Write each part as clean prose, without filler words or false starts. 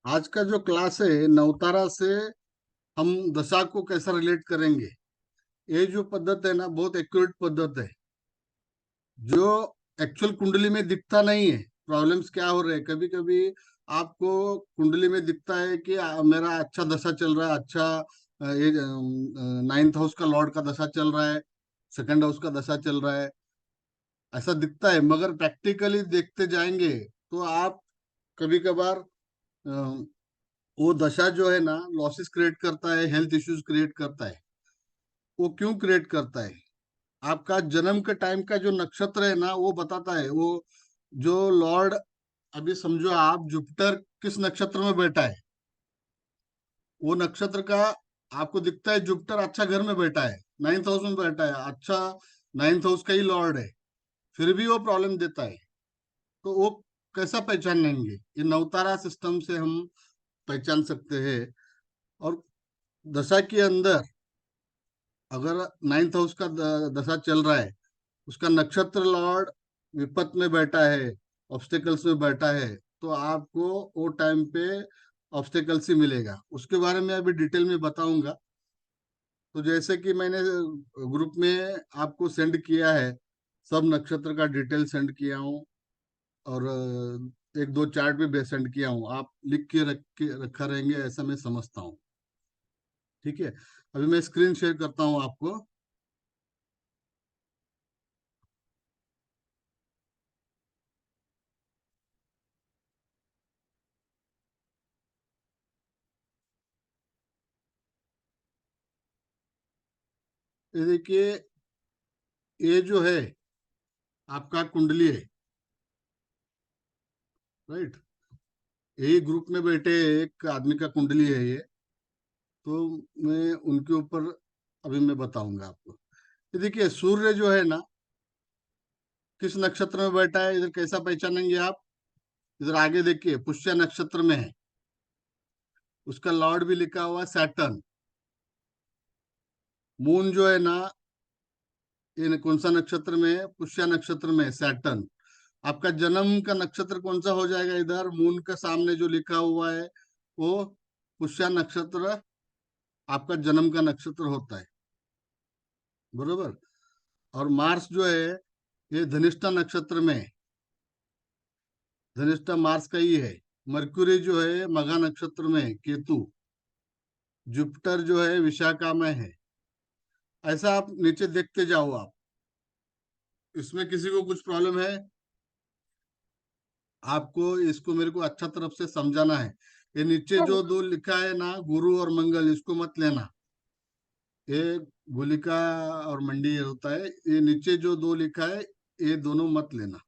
आज का जो क्लास है नवतारा से हम दशा को कैसा रिलेट करेंगे। ये जो पद्धत है ना, बहुत एक्यूरेट पद्धत है। जो एक्चुअल कुंडली में दिखता नहीं है। प्रॉब्लम्स क्या हो रहे हैं, कभी कभी आपको कुंडली में दिखता है कि मेरा अच्छा दशा चल रहा है, अच्छा ये नाइन्थ हाउस का लॉर्ड का दशा चल रहा है, सेकंड हाउस का दशा चल रहा है, ऐसा दिखता है। मगर प्रैक्टिकली देखते जाएंगे तो आप कभी कभार वो दशा जो है ना, लॉसेस क्रिएट करता है, हेल्थ इश्यूज क्रिएट करता है। वो क्यों क्रिएट करता है? आपका जन्म के टाइम का जो नक्षत्र है ना, वो बताता है। वो जो लॉर्ड, अभी समझो आप जुपिटर किस नक्षत्र में बैठा है, वो नक्षत्र का आपको दिखता है। जुपिटर अच्छा घर में बैठा है, नाइन्थ हाउस में बैठा है, अच्छा नाइन्थ हाउस का ही लॉर्ड है, फिर भी वो प्रॉब्लम देता है। तो वो कैसा पहचानेंगे? ये नवतारा सिस्टम से हम पहचान सकते हैं। और दशा के अंदर अगर नाइन्थ हाउस का दशा चल रहा है, उसका नक्षत्र लॉर्ड विपत में बैठा है, ऑब्स्टेकल्स में बैठा है, तो आपको वो टाइम पे ऑब्स्टेकल्स ही मिलेगा। उसके बारे में अभी डिटेल में बताऊंगा। तो जैसे कि मैंने ग्रुप में आपको सेंड किया है, सब नक्षत्र का डिटेल सेंड किया हूँ। और एक दो चार्ट भी सेंड किया हूँ। आप लिख के रखा रहेंगे, ऐसा मैं समझता हूँ। ठीक है, अभी मैं स्क्रीन शेयर करता हूँ आपको। ये देखिए, ये जो है आपका कुंडली है, राइट। यही ग्रुप में बैठे एक आदमी का कुंडली है ये। तो मैं उनके ऊपर अभी मैं बताऊंगा आपको। ये देखिए, सूर्य जो है ना, किस नक्षत्र में बैठा है, इधर कैसा पहचानेंगे आप? इधर आगे देखिए, पुष्य नक्षत्र में है। उसका लॉर्ड भी लिखा हुआ है सैटर्न। मून जो है ना, ये कौन सा नक्षत्र में है? पुष्य नक्षत्र में है, सैटर्न। आपका जन्म का नक्षत्र कौन सा हो जाएगा? इधर मून के सामने जो लिखा हुआ है वो पुष्य नक्षत्र आपका जन्म का नक्षत्र होता है, बरोबर। और मार्स जो है, ये धनिष्ठा नक्षत्र में है। धनिष्ठा मार्स का ही है। मरक्यूरी जो है मघा नक्षत्र में है, केतु। जुपिटर जो है विशाखा में है। ऐसा आप नीचे देखते जाओ आप। इसमें किसी को कुछ प्रॉब्लम है? आपको इसको मेरे को अच्छा तरफ से समझाना है। ये नीचे जो दो लिखा है ना, गुरु और मंगल, इसको मत लेना। ये गुलिका और मंडी होता है। ये नीचे जो दो लिखा है, ये दोनों मत लेना।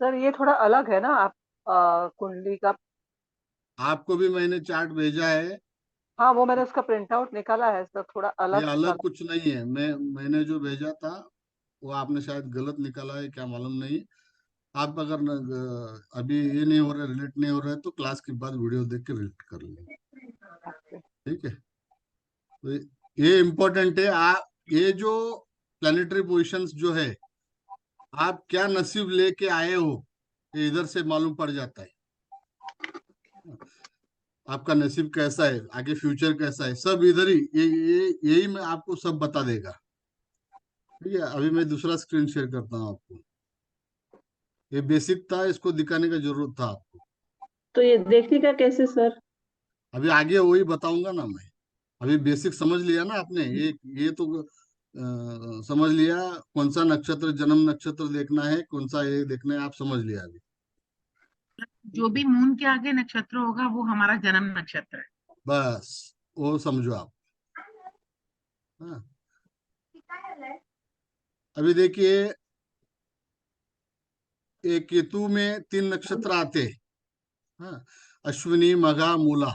सर ये थोड़ा अलग है ना आप कुंडली का। आपको भी मैंने चार्ट भेजा है। हाँ, वो मैंने उसका प्रिंट आउट निकाला है सर, थोड़ा ये अलग सा। अलग कुछ नहीं है। मैंने जो भेजा था वो आपने शायद गलत निकाला है, क्या मालूम नहीं। आप अगर अभी ये नहीं हो रहा, रिलेट नहीं हो रहा है, तो क्लास के बाद वीडियो देख के रिलेट कर लेंगे। ठीक है, तो ये इम्पोर्टेंट है। आप ये जो प्लानिटरी पोजिशंस जो है, आप क्या नसीब लेके आए हो, ये इधर से मालूम पड़ जाता है। आपका नसीब कैसा है, आगे फ्यूचर कैसा है, सब इधर ही यही मैं आपको सब बता देगा। ठीक है, अभी मैं दूसरा स्क्रीन शेयर करता हूँ आपको। ये बेसिक था, इसको दिखाने का जरूरत था आपको। तो ये देखने का कैसे सर? अभी आगे वही बताऊंगा ना मैं। अभी बेसिक समझ लिया ना आपने। ये तो समझ लिया कौन सा नक्षत्र, जन्म नक्षत्र देखना है, कौन सा ये देखना है, आप समझ लिया अभी। जो ठीक है, भी मून के आगे नक्षत्र होगा वो हमारा जन्म नक्षत्र है। बस वो समझो आप। हाँ, अभी देखिए, एक केतु में तीन नक्षत्र आते हैं। हाँ, अश्विनी, मघा, मूला।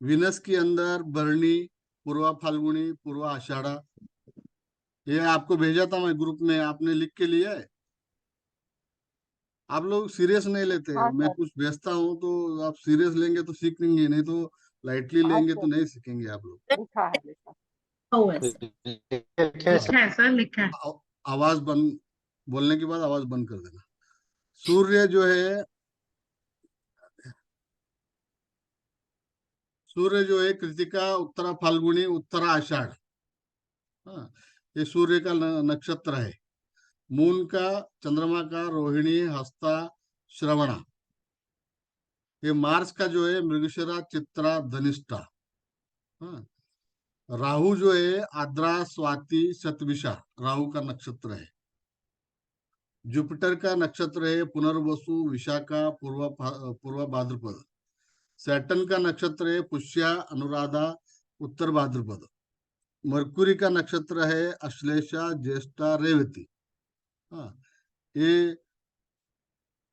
विनस के अंदर भरणी, पूर्वा फाल्गुनी, पूर्वा आषाढ़ा। ये आपको भेजा था मैं ग्रुप में, आपने लिख के लिया है। आप लोग सीरियस नहीं लेते। हाँ मैं सर। कुछ भेजता हूँ तो आप सीरियस लेंगे तो सीखेंगे, नहीं तो लाइटली हाँ लेंगे तो सर, नहीं सीखेंगे आप लोग। लिखा है लिखा। हाँ, लिखा है सर, लिखा है। आवाज बंद, बोलने के बाद आवाज बंद कर देना। सूर्य जो है, सूर्य जो है कृतिका, उत्तरा फाल्गुनी, उत्तरा आषाढ़। हाँ, ये सूर्य का नक्षत्र है। मून का, चंद्रमा का रोहिणी, हस्ता, श्रवणा। ये मार्स का जो है मृगशिरा, चित्रा, धनिष्ठा। हाँ, राहु जो है आद्रा, स्वाति, शतभिषा, राहु का नक्षत्र है। जुपिटर का नक्षत्र है पुनर्वसु, विशाखा, पूर्व भाद्रपद। सैटर्न का नक्षत्र है पुष्या, अनुराधा, उत्तर भाद्रपद। मरकुरी का नक्षत्र है अश्लेषा, ज्येष्ठा, रेवती। हाँ, ये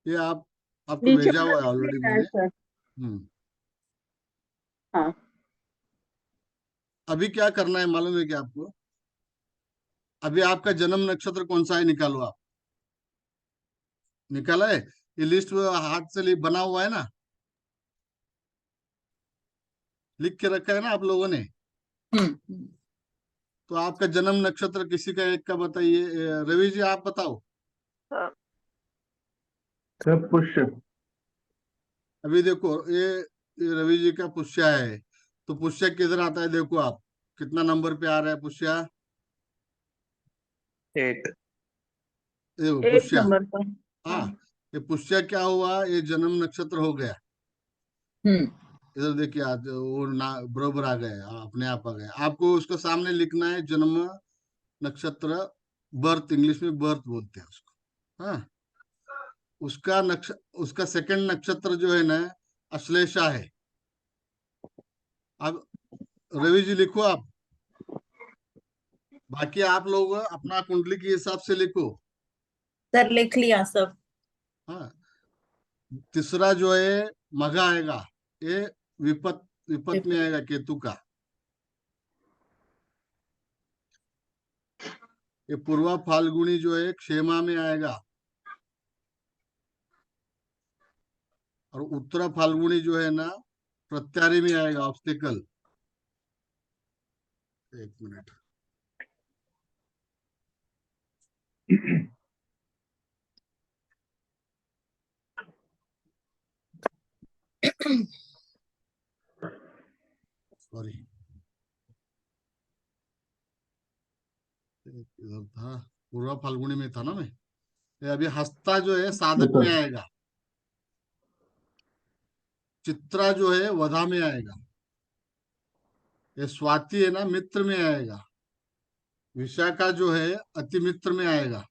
ये आपको नीचे भेजा हुआ है वाला ऑलरेडी है मैंने। सर। हम्म। हाँ। अभी क्या करना है मालूम है क्या आपको? अभी आपका जन्म नक्षत्र कौन सा है निकालो आप। निकाला है? ये लिस्ट हाथ से बना हुआ है ना, लिख के रखा है ना आप लोगों ने। तो आपका जन्म नक्षत्र किसी का एक का बताइए। रवि जी आप बताओ। सब पुष्य। अभी देखो ये रवि जी का पुष्या है। तो पुष्या किधर आता है देखो आप, कितना नंबर पे आ रहा है पुष्या। 8। देखो 8 पुष्या। नंबर पर। हाँ, हाँ। ये पुष्या क्या हुआ, ये जन्म नक्षत्र हो गया। हम्म। इधर देखिए आज वो ना बरोबर आ गए, अपने आप आ गए। आपको उसको सामने लिखना है जन्म नक्षत्र, बर्थ, इंग्लिश में बर्थ बोलते हैं उसको। हाँ, उसका सेकंड नक्षत्र जो है ना अश्लेषा है। अब रवि जी लिखो आप, बाकी आप लोग अपना कुंडली के हिसाब से लिखो। सर लिख लिया सब। हाँ, तीसरा जो है मघा आएगा, ये विपत विपत में आएगा केतु का। ये पूर्वा फाल्गुनी जो है क्षेमा में आएगा। और उत्तरा फाल्गुनी जो है ना प्रत्यारी में आएगा, ऑब्स्टिकल। एक मिनट। सॉरी, इधर था, पूर्वा फाल्गुनी में था ना मैं। ये अभी हस्ता जो है साधक में आएगा। चित्रा जो है वधा में आएगा। ये स्वाति है ना मित्र में आएगा। विशाखा जो है अति मित्र में आएगा।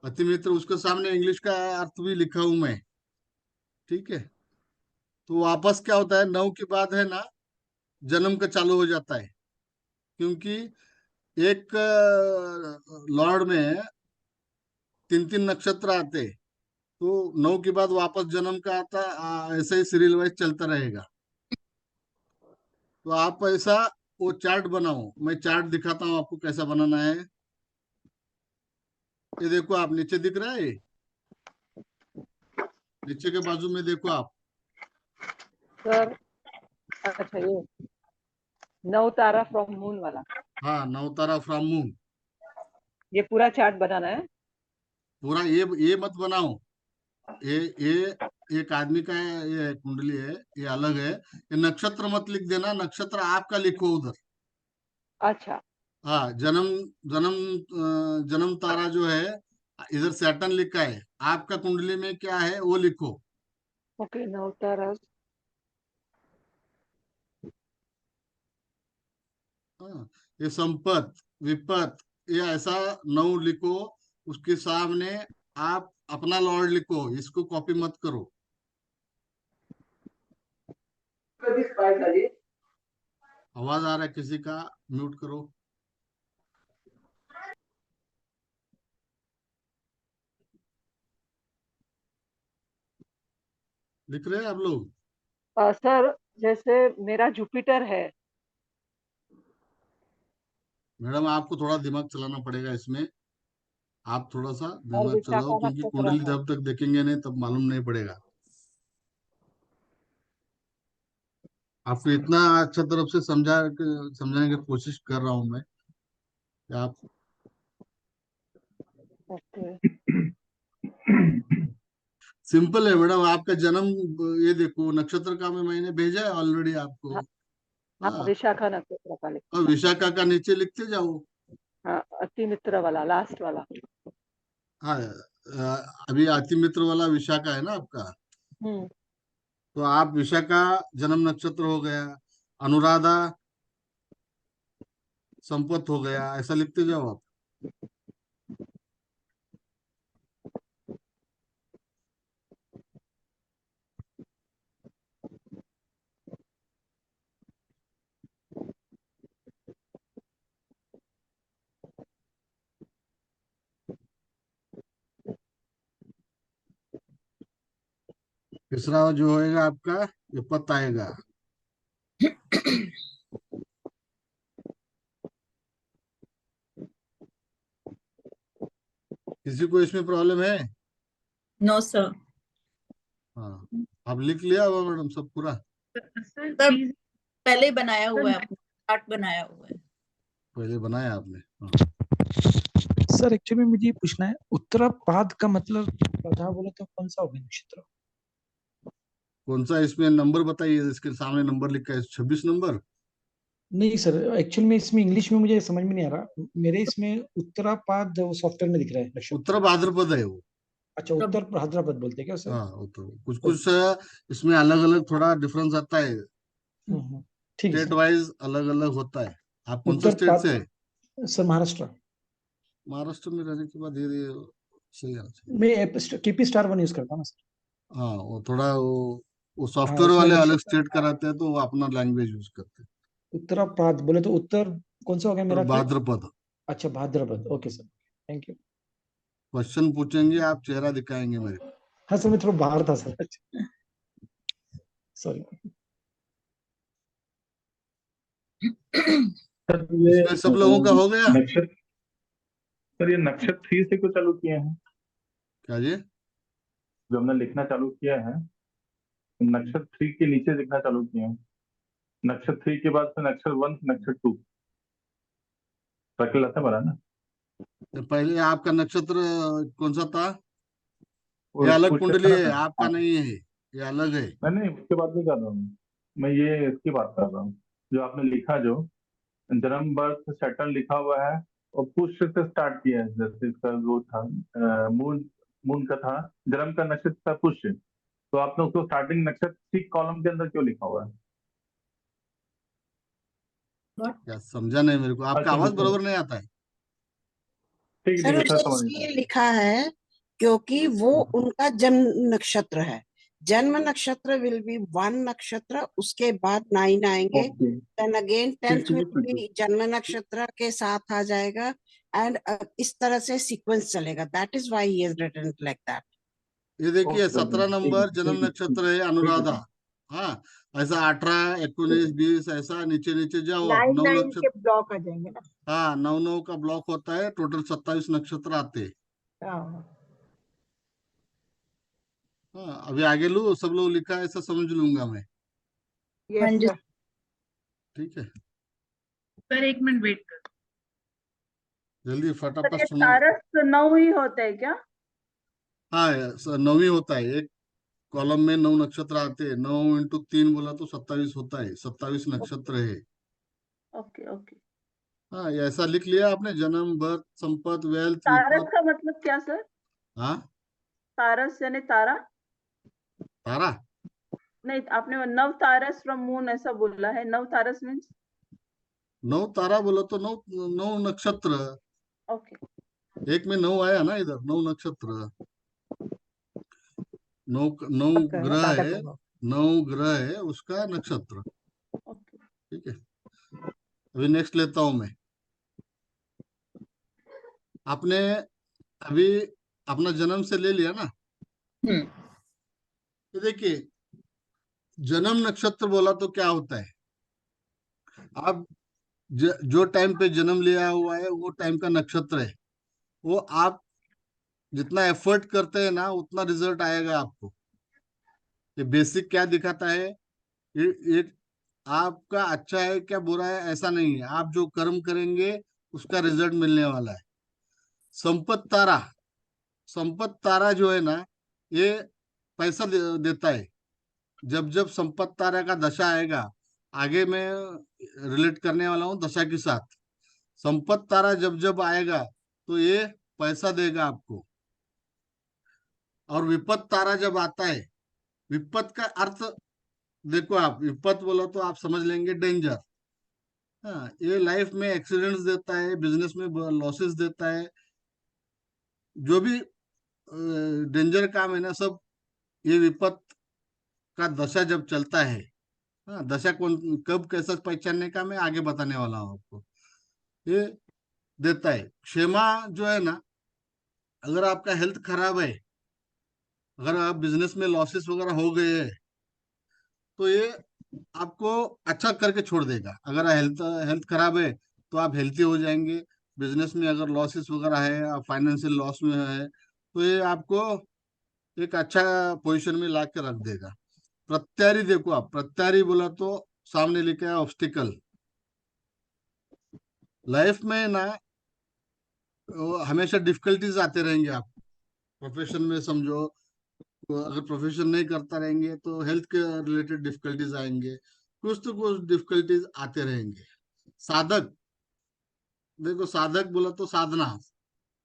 अति मित्र उसके सामने इंग्लिश का अर्थ भी लिखा हूं मैं। ठीक है, तो वापस क्या होता है, 9 के बाद है ना जन्म का चालू हो जाता है। क्योंकि एक लॉर्ड में 3 3 नक्षत्र आते, तो 9 के बाद वापस जन्म का आता। ऐसे ही सीरियल वाइज चलता रहेगा। तो आप ऐसा वो चार्ट बनाओ, मैं चार्ट दिखाता हूँ आपको कैसा बनाना है। ये देखो आप, नीचे दिख रहा है, नीचे के बाजू में देखो आप। सर अच्छा ये नवतारा फ्रॉम मून वाला, हाँ, नवतारा फ्रॉम मून। ये पूरा चार्ट बनाना है। पूरा ये मत बनाओ। ये एक आदमी का है, ये कुंडली है, ये अलग है। ये नक्षत्र मत लिख देना, नक्षत्र आपका लिखो उधर। अच्छा हाँ, जन्म तारा जो है इधर सैटर्न लिखा है, आपका कुंडली में क्या है वो लिखो। ओके नवतारा। हाँ, ये संपत, विपत, ये ऐसा 9 लिखो। उसके सामने आप अपना लॉर्ड लिखो, इसको कॉपी मत करो। आवाज आ रहा है किसी का, म्यूट करो। लिख रहे हैं आप लोग? सर जैसे मेरा जुपिटर है। मैडम आपको थोड़ा दिमाग चलाना पड़ेगा इसमें। आप थोड़ा सा और दिमाग चलाओ, विशाखा क्योंकि नक्षत्र कुंडली है। जब तक देखेंगे नहीं तब मालूम नहीं पड़ेगा। आपको इतना अच्छा तरफ से समझाने की कोशिश कर रहा हूं मैं कि आप। ओके सिंपल है मैडम, आपका जन्म, ये देखो नक्षत्र का मैंने भेजा है ऑलरेडी आपको। हाँ, हाँ, विशाखा नक्षत्र का लिख। और विशाखा का नीचे लिखते जाओ। हाँ, अति मित्र वाला, लास्ट वाला। हाँ, अभी अति मित्र वाला विशाखा है ना आपका, हम्म। तो आप विशाखा जन्म नक्षत्र हो गया, अनुराधा संपत हो गया, ऐसा लिखते जाओ आप। तीसरा जो होएगा आपका विपत्त आएगा। किसी को इसमें प्रॉब्लम है? No sir. हाँ, आप लिख लिया होगा मैडम सब पूरा? Sir sir please. पहले ही बनाया हुआ है, सर आपने चार्ट बनाया हुआ है। पहले बनाया आपने? हाँ। सर एक्चुअली मुझे ये पूछना है, उत्तरापाद का मतलब पौधा बोले तो कौन सा होगा नक्षत्र? कौन सा इसमें नंबर बताइए, इसके सामने नंबर लिखा है 26 नंबर। नहीं सर, एक्चुअली में इसमें इंग्लिश में मुझे समझ में नहीं आ रहा। मेरे इसमें उत्तरापाद सॉफ्टवेयर में दिख रहा है नक्षत्र। उत्तर भाद्रपद है वो। अच्छा, उत्तर भाद्रपद बोलते हैं क्या सर? हाँ, उत्तर कुछ कुछ इसमें अलग अलग थोड़ा डिफरेंस आता है, ठीक है स्टेट सर। वाइज अलग अलग होता है। आप कौन सा स्टेट उत्तरपाद से है? सर, महाराष्ट्र। महाराष्ट्र में रहने के बाद ये सही आना चाहिए। मैं केपी स्टार वन यूज करता हूँ ना सर। हाँ, वो थोड़ा वो हाँ, सॉफ्टवेयर उसमें वाले अलग नक्षत्र। स्टेट कराते हैं, तो वो अपना लैंग्वेज यूज करते हैं। उत्तरापाद बोले तो उत्तर कौन सा हो गया और मेरा फिर? भाद्रपद। अच्छा, Bhadrapad. Okay sir, thank you. Question पूछेंगे, आप चेहरा दिखाएंगे मेरे को। हाँ सर, मैं थोड़ा बाहर था सर, सॉरी। सर ये इसमें सब लोगों का हो गया? नक्षत्र, सर ये नक्षत्र 3 से क्यों चालू किए हैं? क्या जी? जो हमने लिखना चालू किया है, नक्षत्र 3 के नीचे लिखना चालू किए हैं। नक्षत्र 3 के बाद से नक्षत्र 1 से नक्षत्र 2 सर्कल आता बना ना। तो पहले आपका नक्षत्र कौन सा था? ये और अलग कुछ कुंडली तरह है, से आपका नहीं है, ये अलग है। नहीं नहीं, उसके बात नहीं कर रहा हूँ मैं, ये इसकी बात कर रहा हूँ जो आपने लिखा, जो जन्म बर्थ सेटल लिखा हुआ है और पुष्य से स्टार्ट किया है। जैसे इसका वो था मून, मून का था, जन्म का नक्षत्र था पुष्य, तो आपने उसको स्टार्टिंग नक्षत्र ठीक कॉलम के अंदर क्यों लिखा हुआ है? क्या समझा नहीं मेरे को, आपका अच्छा आवाज देखो, बरोबर नहीं आता है। ठीक सर है सर, उसे समझ इसलिए गया। लिखा है क्योंकि वो उनका जन्म नक्षत्र है। जन्म नक्षत्र विल बी वन नक्षत्र, उसके बाद 9 आएंगे, ओके, देन अगेन ठीक 10th ठीक है, विल ठीक है। बी जन्म नक्षत्र के साथ आ जाएगा। एंड इस तरह से सीक्वेंस चलेगा। That is why he has written like that. ये देखिए ओके ओके, 17 ठीक है नंबर जन्म ठीक है नक्षत्र है ठीक है अनुराधा। सर। हाँ, ऐसा 18 19 20 ऐसा नीचे नीचे जाओ आप, 9 नौ 9 के नक्षत्र। ब्लॉक आ जाएंगे ना। हाँ, 9 9 का ब्लॉक होता है, टोटल 27 नक्षत्र आते हैं। हाँ। हाँ, अभी आगे लो, सब लोग लिखा है ऐसा समझ लूंगा मैं। हाँ यस जी। सर। ठीक है, सर एक मिनट वेट कर। जल्दी सर फटाफट ये सुनो। तारस 9 ही होते हैं क्या? हाँ, 9 ही होता है, एक कॉलम में 9 नक्षत्र आते हैं, 9 इंटू 3 बोला तो 27 होता है, 27 नक्षत्र है। Okay okay. हाँ, ये ऐसा लिख लिया आपने, जन्म बर्थ संपत वेल्थ तारस विपत। का मतलब क्या सर? हाँ, तारस यानी तारा? तारा। नहीं, आपने नव तारस फ्रॉम मून ऐसा बोला है। नव तारस मीन्स? 9 तारा बोला तो 9 9 नक्षत्र। ओके। एक में 9 आया ना, इधर 9 नक्षत्र, 9 9 ग्रह है, 9 ग्रह है उसका नक्षत्र। ओके। ठीक है, अभी नेक्स्ट लेता हूं मैं। आपने अभी अपना जन्म से ले लिया ना, हम्म। तो देखिए जन्म नक्षत्र बोला तो क्या होता है, आप जो टाइम पे जन्म लिया हुआ है वो टाइम का नक्षत्र है। वो आप जितना एफर्ट करते हैं ना, उतना रिजल्ट आएगा आपको। ये बेसिक क्या दिखाता है, ये आपका अच्छा है क्या बुरा है ऐसा नहीं है, आप जो कर्म करेंगे उसका रिजल्ट मिलने वाला है। संपत तारा, संपत तारा जो है ना, ये पैसा देता है। जब जब संपत्ति तारा का दशा आएगा, आगे मैं रिलेट करने वाला हूँ दशा के साथ। संपत्ति तारा जब जब आएगा तो ये पैसा देगा आपको। और विपत्त तारा जब आता है, विपत्त का अर्थ देखो, आप विपत्त बोलो तो आप समझ लेंगे डेंजर। हाँ, ये लाइफ में एक्सीडेंट्स देता है, बिजनेस में लॉसेस देता है, जो भी डेंजर काम है ना, सब ये विपत्त का दशा जब चलता है। हाँ, दशा कौन कब कैसा पहचानने का मैं आगे बताने वाला हूँ आपको। ये देता है। क्षेमा जो है ना, अगर आपका हेल्थ खराब है, अगर आप बिजनेस में लॉसेस वगैरह हो गए हैं, तो ये आपको अच्छा करके छोड़ देगा। अगर हेल्थ हेल्थ खराब है तो आप हेल्थी हो जाएंगे। बिजनेस में अगर लॉसेस वगैरह है, आप फाइनेंशियल लॉस में है, तो ये आपको एक अच्छा पोजीशन में ला के रख देगा। प्रत्यारी देखो, आप प्रत्यारी बोला तो सामने लिखा है ऑब्स्टिकल। लाइफ में ना हमेशा डिफिकल्टीज आते रहेंगे। आप प्रोफेशन में समझो, तो अगर प्रोफेशन नहीं करता रहेंगे तो हेल्थ के रिलेटेड डिफिकल्टीज आएंगे, कुछ तो कुछ डिफिकल्टीज आते रहेंगे। साधक देखो, साधक बोला तो साधना,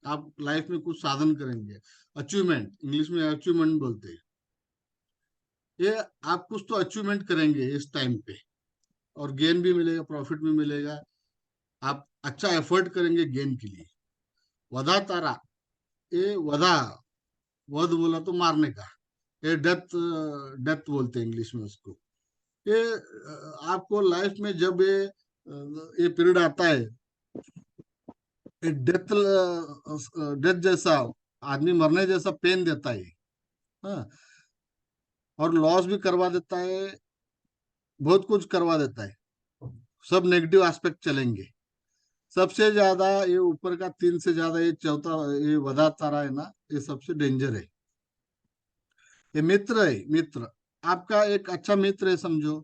आप लाइफ में कुछ साधन करेंगे। अचीवमेंट, इंग्लिश में अचीवमेंट बोलते हैं। ये आप कुछ तो अचीवमेंट करेंगे इस टाइम पे, और गेन भी मिलेगा, प्रॉफिट भी मिलेगा। आप अच्छा एफर्ट करेंगे गेन के लिए। वधा तारा, ये वधा, वध बोला तो मारने का, ये डेथ, डेथ बोलते हैं इंग्लिश में उसको। ये आपको लाइफ में जब ये पीरियड आता है, ये डेथ, डेथ जैसा, आदमी मरने जैसा पेन देता है। हाँ, और लॉस भी करवा देता है, बहुत कुछ करवा देता है। सब नेगेटिव एस्पेक्ट चलेंगे। सबसे ज्यादा ये ऊपर का 3 से ज्यादा, ये चौथा, ये वधा तारा है ना, ये सबसे डेंजर है। ये मित्र है, मित्र आपका एक अच्छा मित्र है समझो।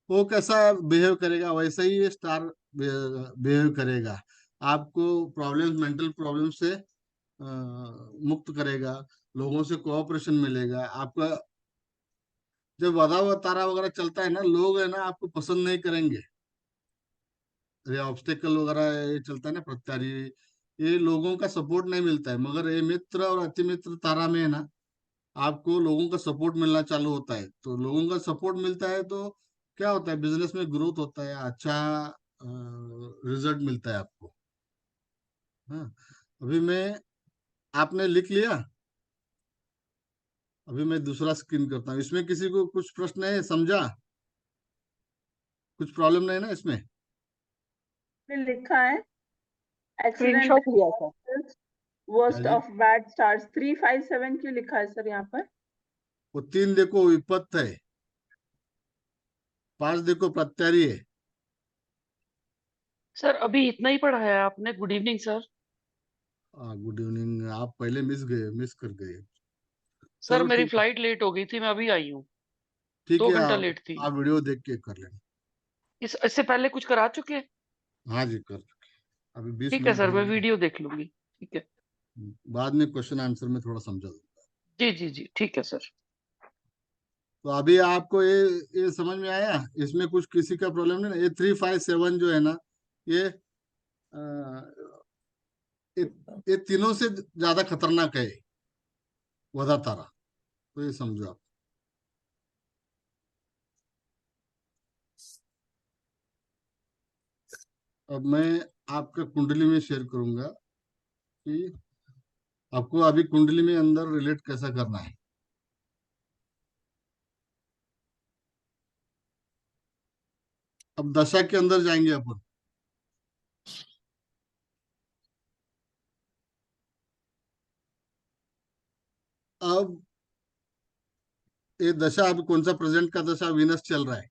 वो कैसा बिहेव करेगा, वैसा ही ये स्टार बिहेव करेगा। आपको प्रॉब्लम्स, मेंटल प्रॉब्लम से मुक्त करेगा, लोगों से कोऑपरेशन मिलेगा आपका। जब वधा हुआ तारा वगैरह चलता है ना, लोग है ना आपको पसंद नहीं करेंगे। ये ऑब्स्टेकल वगैरह ये चलता है ना, प्रत्यारी, ये लोगों का सपोर्ट नहीं मिलता है। मगर ये मित्र और अति मित्र तारा में है ना, आपको लोगों का सपोर्ट मिलना चालू होता है। तो लोगों का सपोर्ट मिलता है तो क्या होता है, बिजनेस में ग्रोथ होता है, अच्छा रिजल्ट मिलता है आपको। हाँ, अभी मैं, आपने लिख लिया, अभी मैं दूसरा स्क्रीन करता हूँ। इसमें किसी को कुछ प्रश्न है, समझा? कुछ प्रॉब्लम नहीं ना इसमें? लिखा है एक्सीडेंट, स्क्रीनशॉट लिया सर। वर्स्ट जी? ऑफ बैड स्टार्स 357 क्यों लिखा है सर यहाँ पर? वो 3 देखो विपत्त है, 5 देखो प्रत्यारी है। सर अभी इतना ही पढ़ाया है आपने। Good evening sir. Good evening. आप पहले मिस कर गए। सर चलो मेरी ठीक है, फ्लाइट लेट हो गई थी, मैं अभी आई हूँ। ठीक 2 है। घंटा आप लेट थी। आप वीडियो देख के कर लेना। इससे पहले कुछ करा चुके हैं? हाँ जी, कर चुके। अभी 20 ठीक है मिनट सर, मैं हो गए। वीडियो देख लूंगी। ठीक है। बाद में क्वेश्चन आंसर में थोड़ा समझा दूंगा। जी जी जी, ठीक है सर। तो अभी आपको ये समझ में आया? इसमें कुछ किसी का प्रॉब्लम नहीं ना? ये 357 जो है ना, ये ये, ये तीनों से ज्यादा खतरनाक है, वधा तारा। तो ये समझो आप। अब मैं आपका कुंडली में शेयर करूंगा कि आपको अभी कुंडली में अंदर रिलेट कैसा करना है। अब दशा के अंदर जाएंगे अपन। अब ये दशा, अभी कौन सा प्रेजेंट का दशा, वीनस चल रहा है।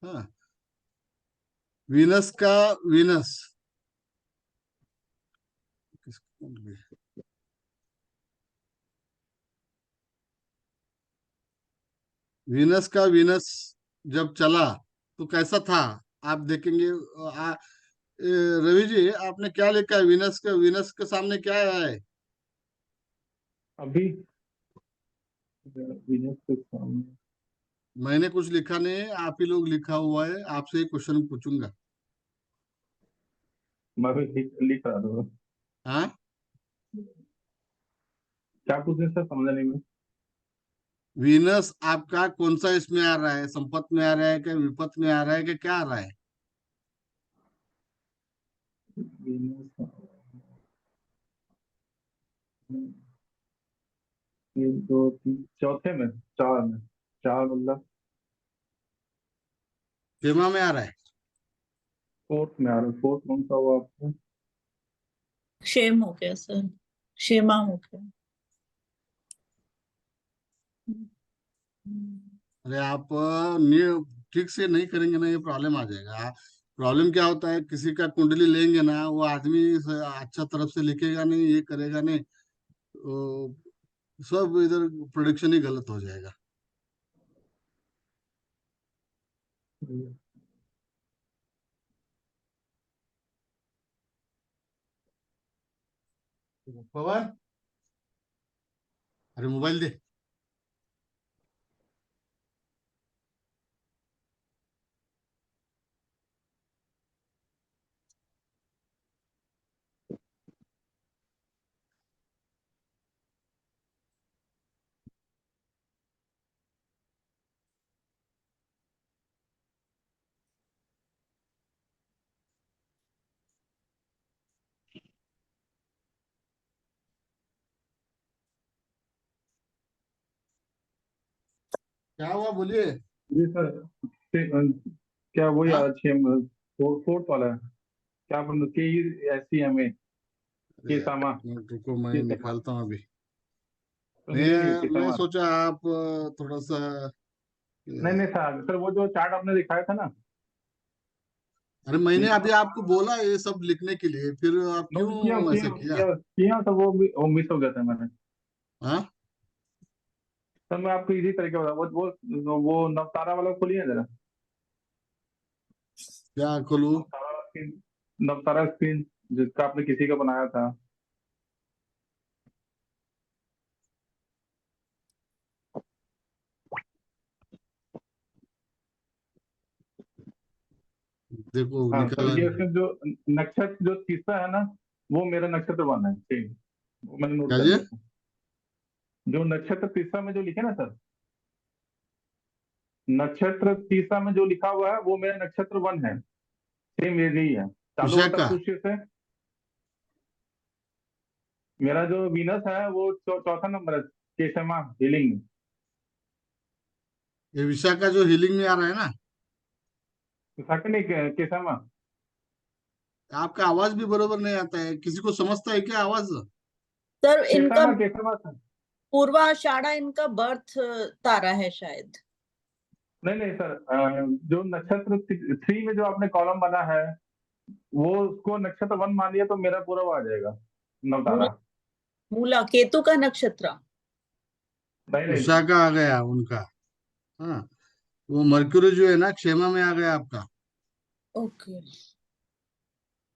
हाँ, वीनस का, वीनस वीनस का, वीनस जब चला तो कैसा था आप देखेंगे। रवि जी, आपने क्या लिखा है वीनस के सामने क्या है? अभी वीनस के सामने मैंने कुछ लिखा नहीं है, आप ही लोग लिखा हुआ है, आपसे ही क्वेश्चन पूछूंगा। मैं भी लिख रहा था। हाँ, क्या पूछ रहे सर, समझा नहीं मैं। वीनस आपका कौन सा इसमें आ रहा है, संपत में आ रहा है क्या, विपत में आ रहा है क्या, क्या आ रहा है? वीनस 1 2 3 चौथे में, 4 में, 4 मतलब क्षेमा में आ रहा है। 4th में आ रहा है। 4th कौन सा हुआ आपको? क्षेम हो गया सर, क्षेमा हो गया। अरे आप ठीक से नहीं करेंगे ना, ये प्रॉब्लम आ जाएगा। प्रॉब्लम क्या होता है, किसी का कुंडली लेंगे ना, वो आदमी अच्छा तरफ से लिखेगा नहीं, ये करेगा नहीं, तो सब इधर प्रोडिक्शन ही गलत हो जाएगा। पवन, अरे मोबाइल दे। क्या हुआ, बोलिए। जी सर, क्या वही हाँ? 4th वाला है क्या, मतलब KESCMA के सामा रुको, मैं के सामा निकालता हूँ अभी। तो नहीं के मैं सामा। सोचा आप थोड़ा सा नहीं नहीं सर, सर वो जो चार्ट आपने दिखाया था ना, अरे मैंने अभी आपको बोला ये सब लिखने के लिए, फिर आप नोट किया क्यों ऐसे किया किया? किया किया तो वो मिस हो गया था मैंने। हाँ, सर मैं आपको इसी तरीके बता, वो नवतारा वाला खोलिए जरा। क्या खोलू? नवतारा स्क्रीन, नवतारा स्क्रीन जिसका आपने किसी का बनाया था। देखो हाँ तो निकाला। ये उसमें जो नक्षत्र जो तीसरा है ना, वो मेरा नक्षत्र वन है, सेम वो मैंने नोट क्या कर जी? लिया था। जो नक्षत्र तीसरा में जो लिखे ना सर, नक्षत्र तीसरा में जो लिखा हुआ है वो मेरा नक्षत्र वन है, सेम ये ही है। चालू होता विशाखा। पुष्य से। मेरा जो वीनस है वो चौथा नंबर है, केशमा हीलिंग में। ये विशाखा जो हीलिंग में आ रहा है ना, सेकंड नहीं, केशमा। आपका आवाज भी बरोबर नहीं आता है, किसी को समझता है क्या आवाज? सर इनका केशमा केशमा सर। पूर्वाषाढ़ा इनका बर्थ तारा है शायद। नहीं नहीं सर, जो नक्षत्र 3 में जो आपने कॉलम बना है वो उसको नक्षत्र 1 मान लिया तो मेरा पूरा वो आ जाएगा नवतारा। मूला केतु का नक्षत्र। नहीं नहीं विशाखा आ गया उनका। हाँ, वो मरक्यूरी जो है ना, क्षेमा में आ गया आपका। ओके।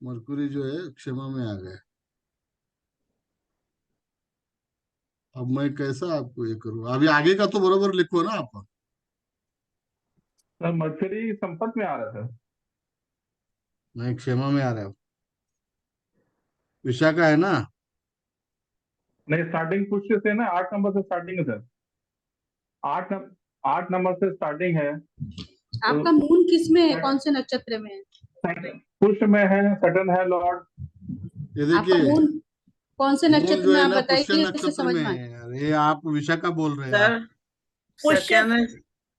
मरक्यूरी जो है क्षेमा में आ गया। अब मैं कैसा आपको ये करूँ, अभी आगे का तो बरोबर लिखो ना आप। सर, मर्करी संपत्त में आ रहा था। मैं क्षेमा में आ रहा हूँ। विशाखा है ना? नहीं, स्टार्टिंग पुष्य से ना 8 नंबर से स्टार्टिंग है सर। 8 नंबर से स्टार्टिंग है। आपका मून किस में है, कौन से नक्षत्र में है? पुष्य में है, सटन है लॉर्ड। ये आपका देखिए, मून कौन से मून नक्षत्र जो में, है आप ना पुष्य बताइए, इसे नक्षत्र समझ में में आए। है। अरे आप विशाखा बोल रहे हैं सर आप। पुष्य सर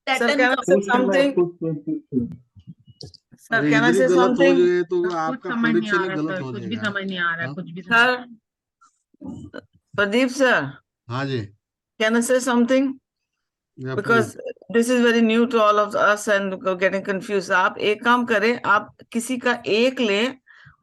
सैटर्न कैन आई का से पुष्य में समथिंग? सर अरे कैन आई इधर ही से गलत हो समथिंग? जाए तो कुछ आपका समझ नहीं प्रोडिक्शन आ ही रहा गलत सर, हो कुछ भी जाएगा। समझ नहीं आ रहा है, हाँ? कुछ भी समझ सर प्रदीप सर, हाँ जी। कैन आई से समथिंग? या Because this is very new to all of us and getting confused. आप एक काम करें, आप किसी का एक लें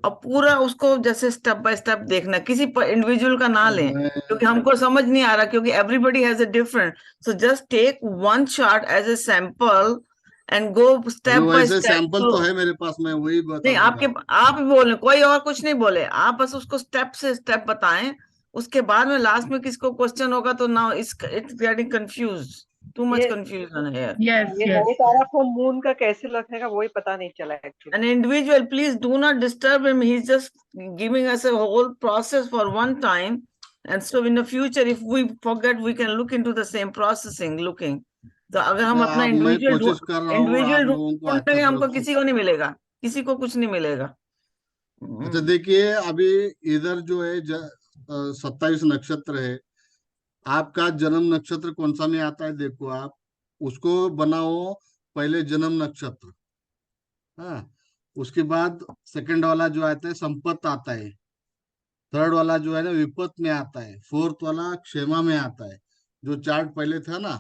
और पूरा उसको जैसे स्टेप बाय स्टेप देखना, किसी इंडिविजुअल का ना लें मैं क्योंकि हमको समझ नहीं आ रहा, क्योंकि everybody has a different. So just take one chart as a sample and go अभी स्टेप बाय वैसे स्टेप। सैंपल तो है मेरे पास, मैं वही बता नहीं, दूंगा। आप ही बोले, कोई और कुछ नहीं बोले, आप बस उसको स्टेप से स्टेप बताएं उसके बाद में लास्ट में किसको क्वेश्चन होगा तो now it's getting confuse, too much ये कंफ्यूजन है। Yes, ये yes. नौ तारा को मून का कैसे लगने का वही पता नहीं चला actually. An individual, please do not disturb him. He's just giving us a whole process for one time. And so in the future, if we forget, we can look into the same processing, looking. तो अगर हम अपना मैं कोशिश कर रहा हूँ आप इंडिविजुअल लोगों को अच्छा ढूंढेंगे, हमको तरफ से। किसी को नहीं मिलेगा, किसी को कुछ नहीं मिलेगा। अच्छा देखिए, अभी इधर जो है 27 नक्षत्र है, आपका जन्म नक्षत्र कौन सा में आता है देखो आप, उसको बनाओ पहले जन्म नक्षत्र। हाँ, उसके बाद सेकंड वाला जो आता है संपत्त आता है, थर्ड वाला जो है ना विपत्त में आता है, फोर्थ वाला क्षेमा में आता है। जो चार्ट पहले था ना,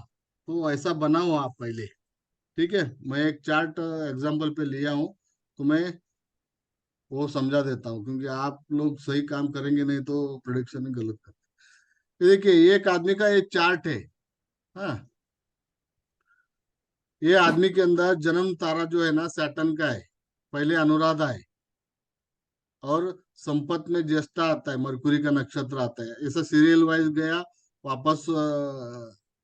तो ऐसा बनाओ आप पहले, ठीक है। मैं एक चार्ट एग्जांपल पे लिया हूँ, तो मैं वो समझा देता हूँ, क्योंकि आप लोग सही काम करेंगे नहीं तो प्रोडिक्शन गलत करते। देखिए, एक आदमी का एक चार्ट है। हाँ, ये आदमी के अंदर जन्म तारा जो है ना सैटर्न का है, पहले अनुराधा है, और संपत में ज्येष्ठा आता है, मरकुरी का नक्षत्र आता है। ऐसा सीरियल वाइज गया, वापस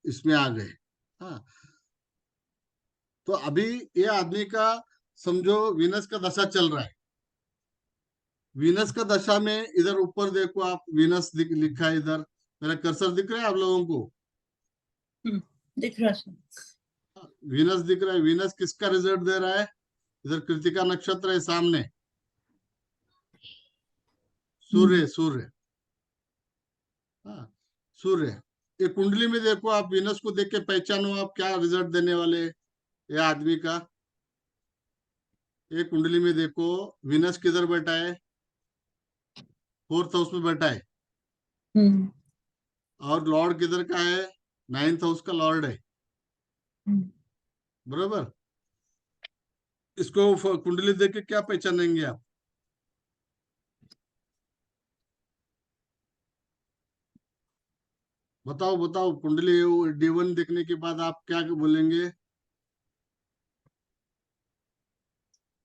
इसमें आ गए। हाँ, तो अभी ये आदमी का समझो वीनस का दशा चल रहा है। वीनस का दशा में इधर ऊपर देखो आप, वीनस लिखा है इधर, मेरा कर्सर दिख रहा है आप लोगों को? दिख रहा है। वीनस दिख रहा है। वीनस किसका रिजल्ट दे रहा है? इधर कृतिका नक्षत्र है सामने, सूर्य, सूर्य। हाँ, सूर्य। ये कुंडली में देखो आप, वीनस को देख के पहचानो आप क्या रिजल्ट देने वाले ये आदमी का। ये कुंडली में देखो, वीनस किधर बैठा है? फोर्थ हाउस में बैठा है। और लॉर्ड किधर का है? 9th हाउस का लॉर्ड है, बराबर। इसको कुंडली देख के क्या पहचानेंगे आप? बताओ बताओ, कुंडली D1 देखने के बाद आप क्या बोलेंगे?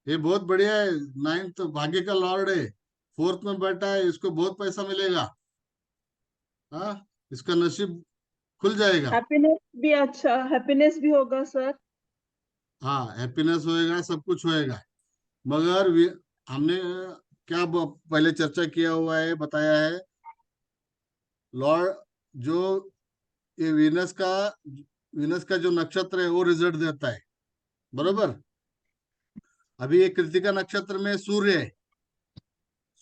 ये बहुत बढ़िया है, 9th भाग्य का लॉर्ड है, फोर्थ में बैठा है, इसको बहुत पैसा मिलेगा। हाँ, इसका नसीब खुल जाएगा। हैप्पीनेस भी, अच्छा हैप्पीनेस भी होगा सर। हाँ, हैप्पीनेस होएगा, सब कुछ होएगा। मगर हमने क्या पहले चर्चा किया हुआ है, बताया है, लॉर्ड जो ये वीनस का जो नक्षत्र है वो रिजल्ट देता है, बरोबर। अभी ये कृतिका नक्षत्र में सूर्य है,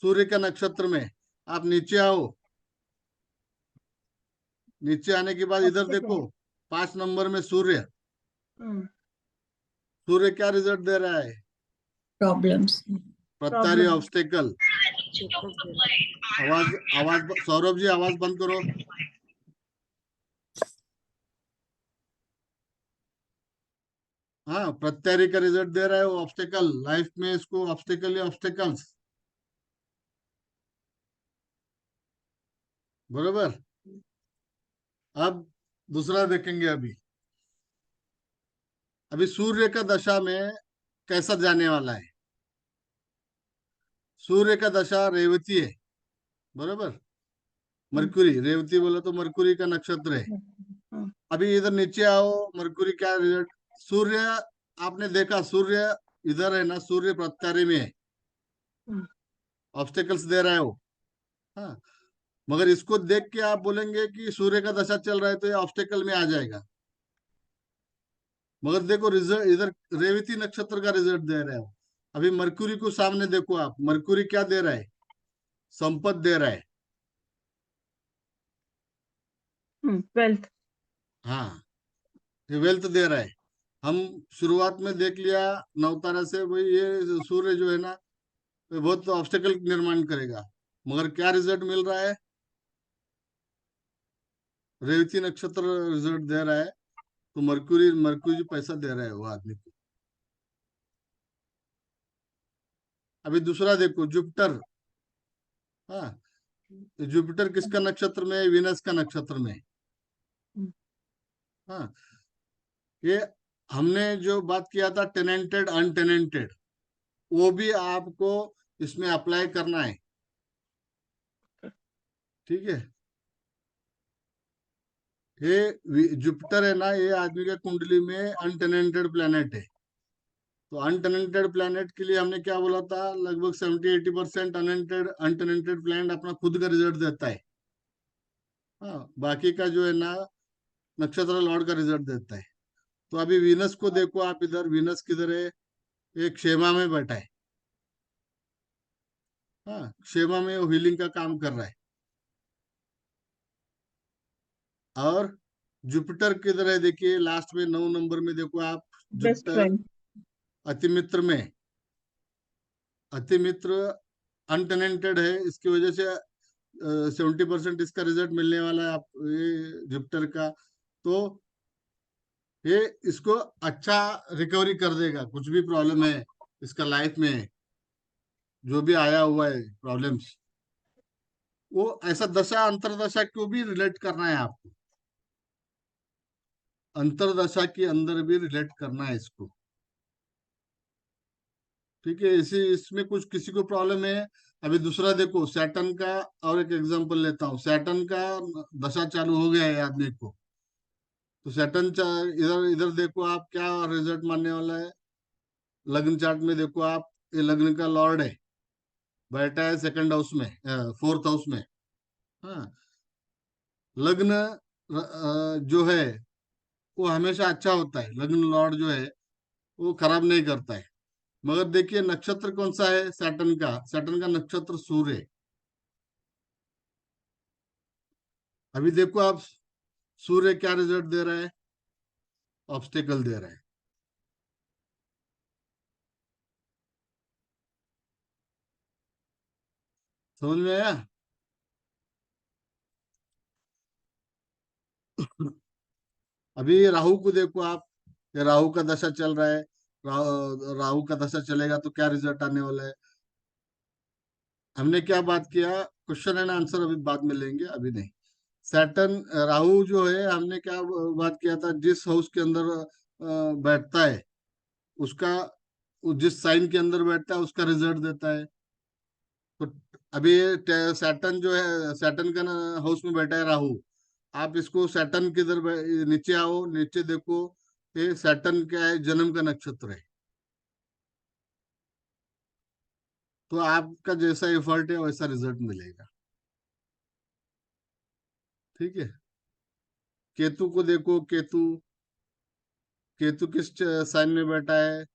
सूर्य का नक्षत्र में आप नीचे आओ। नीचे आने के बाद इधर देखो, 5 नंबर में सूर्य। सूर्य क्या रिजल्ट दे रहा है? प्रॉब्लम्स, प्रत्यारी, ऑब्स्टेकल। आवाज सौरभ जी आवाज बंद करो। हाँ, प्रत्यारी का रिजल्ट दे रहा है वो, ऑब्स्टेकल। लाइफ में इसको ऑब्स्टेकल या ऑब्स्टेकल्स, बरोबर। अब दूसरा देखेंगे। अभी सूर्य का दशा में कैसा जाने वाला है? सूर्य का दशा रेवती है, बरोबर। मरकुरी, रेवती बोला तो मरकुरी का नक्षत्र है। अभी इधर नीचे आओ, मरकुरी क्या रिजल्ट? सूर्य, आपने देखा सूर्य इधर है ना, सूर्य प्रत्यारी में है, ऑब्स्टेकल्स दे रहा है वो। हाँ, मगर इसको देख के आप बोलेंगे कि सूर्य का दशा चल रहा है तो ये ऑब्स्टेकल में आ जाएगा। मगर देखो रिजल्ट इधर रेवती नक्षत्र का रिजल्ट दे रहा है। अभी मरकुरी को सामने देखो आप, मरकुरी क्या दे रहा है? संपत्ति दे रहा है, वेल्थ। हाँ, ये वेल्थ दे रहा है। हम शुरुआत में देख लिया नवतारा से, भाई ये सूर्य जो है ना बहुत ऑब्स्टेकल निर्माण करेगा, मगर क्या रिजल्ट मिल रहा है? रेवती नक्षत्र रिजल्ट दे रहा है। तो मरकुरी पैसा दे रहा है वो आदमी को। अभी दूसरा देखो, जुपिटर। हाँ, जुपिटर किसका नक्षत्र में है? वीनस का नक्षत्र में। हाँ, ये हमने जो बात किया था टेनेंटेड अनटेनेंटेड, वो भी आपको इसमें अप्लाई करना है। ठीक है। ये जुपिटर है ना, ये आदमी के कुंडली में अनटेनेंटेड प्लेनेट है। तो अनटेनेंटेड प्लेनेट के लिए हमने क्या बोला था, लगभग 70-80% अनटेनेंटेड प्लेनेट अपना खुद का रिजल्ट देता है। हाँ, बाकी का जो है ना नक्षत्र लॉर्ड का रिजल्ट देता है। तो अभी वीनस को देखो आप, इधर वीनस किधर है, एक क्षेमा में बैठा है। हाँ, क्षेमा में वो हीलिंग का काम कर रहा है। और जुपिटर किधर है, देखिए लास्ट में 9 नंबर में देखो आप, बेस्ट जुपिटर फ्रेंड। अतिमित्र में। अतिमित्र अनटेनेंटेड है, इसकी वजह से 70% इसका रिजल्ट मिलने वाला है आप ये जुपिटर का। तो ये इसको अच्छा रिकवरी कर देगा, कुछ भी प्रॉब्लम है इसका लाइफ में, जो भी आया हुआ है प्रॉब्लम्स, वो ऐसा दशा अंतरदशा को भी रिलेट करना है आपको, अंतरदशा के अंदर भी रिलेट करना है इसको। ठीक है, इसी इसमें कुछ किसी को प्रॉब्लम है। अभी दूसरा देखो सैटर्न का, और एक एग्जांपल लेता हूँ, सैटर्न का दशा चालू हो गया है आदमी को। तो सैटर्न इधर इधर देखो आप क्या रिजल्ट मानने वाला है। लग्न चार्ट में देखो आप, ये लग्न का लॉर्ड है, बैठा है सेकंड हाउस में, 4th हाउस में। हाँ, लग्न जो है वो हमेशा अच्छा होता है, लग्न लॉर्ड जो है वो खराब नहीं करता है। मगर देखिए नक्षत्र कौन सा है सैटर्न का, सैटर्न का नक्षत्र सूर्य है। अभी देखो आप, सूर्य क्या रिजल्ट दे रहा है, ऑब्स्टेकल दे रहा है। समझ में आया? अभी राहु को देखो आप, ये राहु का दशा चल रहा है। राहु का दशा चलेगा तो क्या रिजल्ट आने वाला है। हमने क्या बात किया, क्वेश्चन एंड आंसर अभी बाद में लेंगे, अभी नहीं। सैटर्न राहु जो है, हमने क्या बात किया था, जिस हाउस के अंदर बैठता है उसका, जिस साइन के अंदर बैठता है उसका रिजल्ट देता है। तो अभी सैटर्न जो है, सैटर्न का हाउस में बैठा है राहु। आप इसको सैटर्न किधर नीचे आओ, नीचे देखो, ये सैटर्न क्या है, जन्म का नक्षत्र है। तो आपका जैसा एफर्ट है वैसा रिजल्ट मिलेगा। ठीक है। केतु को देखो, केतु केतु किस साइन में बैठा है,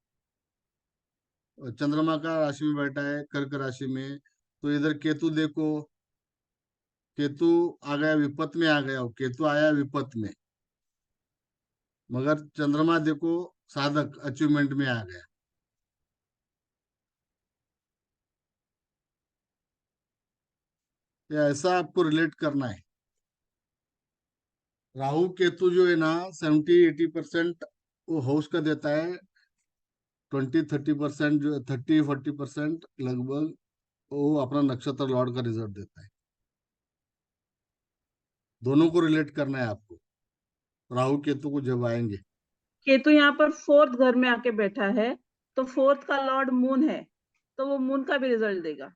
चंद्रमा का राशि में बैठा है, कर्क राशि में। तो इधर केतु देखो, केतु आ गया विपत में, आ गया केतु आया विपत में, मगर चंद्रमा देखो साधक अचीवमेंट में आ गया। ये ऐसा आपको रिलेट करना है। राहु केतु जो है ना 70-80% वो हाउस का देता है, 20-30% जो 30-40% लगभग वो अपना नक्षत्र लॉर्ड का रिजल्ट देता है। दोनों को रिलेट करना है आपको, राहु केतु को जब आएंगे। केतु यहाँ पर 4th घर में आके बैठा है, तो 4th का लॉर्ड मून है, तो वो मून का भी रिजल्ट देगा।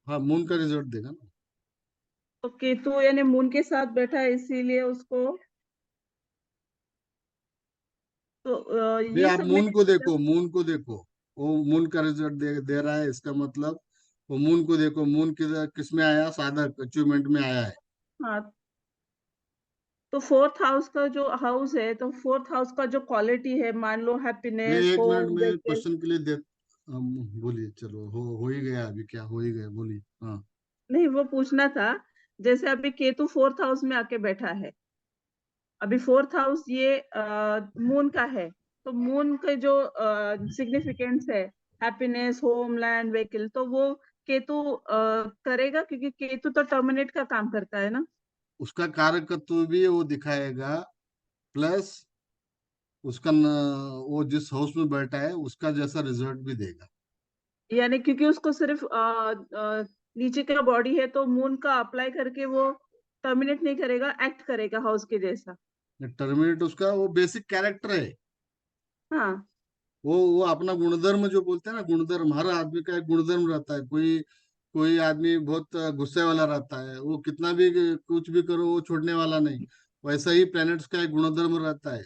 हाँ, मून का रिजल्ट देगा ना। तो केतु यानी मून के साथ बैठा है, इसीलिए उसको तो ये ये आप सब मून में को देखो, मून को देखो, वो मून का रिजल्ट दे रहा है, इसका मतलब वो मून को देखो, मून किस में आया, साधक अचीवमेंट में आया है। हाँ, तो 4th हाउस का जो हाउस है, तो 4th हाउस का जो क्वालिटी है, मान लो मैं हैप्पीनेस, 1 मिनट होप, में क्वेश्चन के लिए दे, बोलिए, चलो हो ही गया, अभी क्या हो ही गया, बोलिए। हाँ, नहीं वो पूछना था। जैसे अभी केतु 4th हाउस में आके बैठा है, अभी 4th हाउस ये मून का है, तो मून के जो सिग्निफिकेंस है, हैप्पीनेस, होम, लैंड, व्हीकल, तो वो केतु करेगा, क्योंकि केतु तो टर्मिनेट का काम करता है ना। उसका कारकत्व भी वो दिखाएगा, प्लस उसका वो जिस हाउस में बैठा है उसका जैसा रिजल्ट भी देगा। यानी क्योंकि उसको सिर्फ नीचे का बॉडी है, तो मून का अप्लाई करके वो टर्मिनेट नहीं करेगा, एक्ट करेगा हाउस के जैसा। टर्मिनेट उसका वो बेसिक कैरेक्टर है। हाँ, वो अपना गुणधर्म जो बोलते हैं ना, गुणधर्म, हर आदमी का एक गुणधर्म रहता है। कोई कोई आदमी बहुत गुस्से वाला रहता है, वो कितना भी कुछ भी करो वो छोड़ने वाला नहीं। वैसा ही प्लैनेट्स का एक गुणधर्म रहता है।